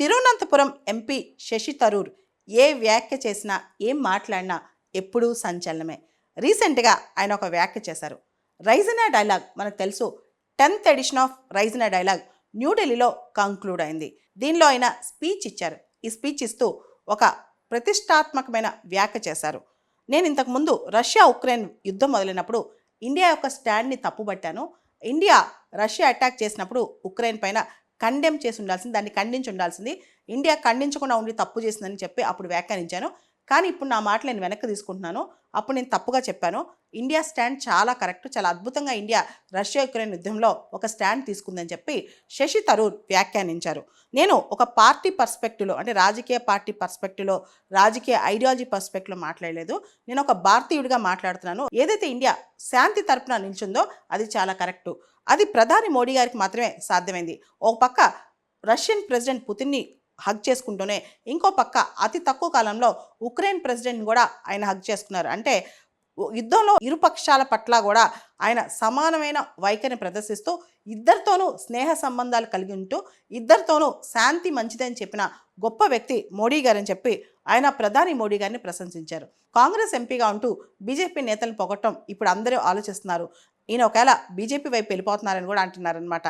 Thiruvananthapuram MP Shashi Tharoor ఏ వ్యాఖ్య చేసినా ఏం మాట్లాడినా ఎప్పుడూ సంచలనమే. రీసెంట్గా ఆయన ఒక వ్యాఖ్య చేశారు. రైజినా డైలాగ్ మనకు తెలుసు. 10th edition of Raisina dialogue న్యూఢిల్లీలో కంక్లూడ్ అయింది. దీనిలో ఆయన స్పీచ్ ఇచ్చారు. ఈ స్పీచ్ ఇస్తూ ఒక ప్రతిష్టాత్మకమైన వ్యాఖ్య చేశారు. నేను ఇంతకుముందు రష్యా ఉక్రెయిన్ యుద్ధం మొదలైనప్పుడు ఇండియా యొక్క స్టాండ్ని తప్పుబట్టాను. ఇండియా రష్యా అటాక్ చేసినప్పుడు ఉక్రెయిన్ పైన కండెమ్ చేసి ఉండాల్సింది, దాన్ని ఖండించి ఉండాల్సింది. ఇండియా ఖండించకుండా ఉండి తప్పు చేసిందని చెప్పి అప్పుడు వ్యాఖ్యానించాను. కానీ ఇప్పుడు నా మాటలు నేను వెనక్కి తీసుకుంటున్నాను. అప్పుడు నేను తప్పుగా చెప్పాను. ఇండియా స్టాండ్ చాలా కరెక్ట్, చాలా అద్భుతంగా ఇండియా రష్యా ఉక్రెయిన్ యుద్ధంలో ఒక స్టాండ్ తీసుకుందని చెప్పి శశి థరూర్ వ్యాఖ్యానించారు. నేను ఒక పార్టీ పర్స్పెక్టివ్లో, అంటే రాజకీయ పార్టీ పర్స్పెక్టివ్లో, రాజకీయ ఐడియాలజీ పర్స్పెక్టివ్లో మాట్లాడలేదు. నేను ఒక భారతీయుడిగా మాట్లాడుతున్నాను. ఏదైతే ఇండియా శాంతి తరపున నిల్చుందో అది చాలా కరెక్టు. అది ప్రధాని మోడీ గారికి మాత్రమే సాధ్యమైంది. ఒక పక్క రష్యన్ ప్రెసిడెంట్ పుతిన్ని హగ్ చేసుకుంటూనే ఇంకో పక్క అతి తక్కువ కాలంలో ఉక్రెయిన్ ప్రెసిడెంట్ని కూడా ఆయన హగ్ చేసుకున్నారు. అంటే యుద్ధంలో ఇరుపక్షాల పట్ల కూడా ఆయన సమానమైన వైఖరిని ప్రదర్శిస్తూ ఇద్దరితోనూ స్నేహ సంబంధాలు కలిగి ఉంటూ ఇద్దరితోనూ శాంతి మంచిదని చెప్పిన గొప్ప వ్యక్తి మోడీ గారని చెప్పి ఆయన ప్రధాని మోడీ గారిని ప్రశంసించారు. కాంగ్రెస్ ఎంపీగా ఉంటూ బీజేపీ నేతలను పొగట్టం ఇప్పుడు అందరూ ఆలోచిస్తున్నారు. ఈయన ఒకవేళ బీజేపీ వైపు వెళ్ళిపోతున్నారని కూడా అంటున్నారనమాట.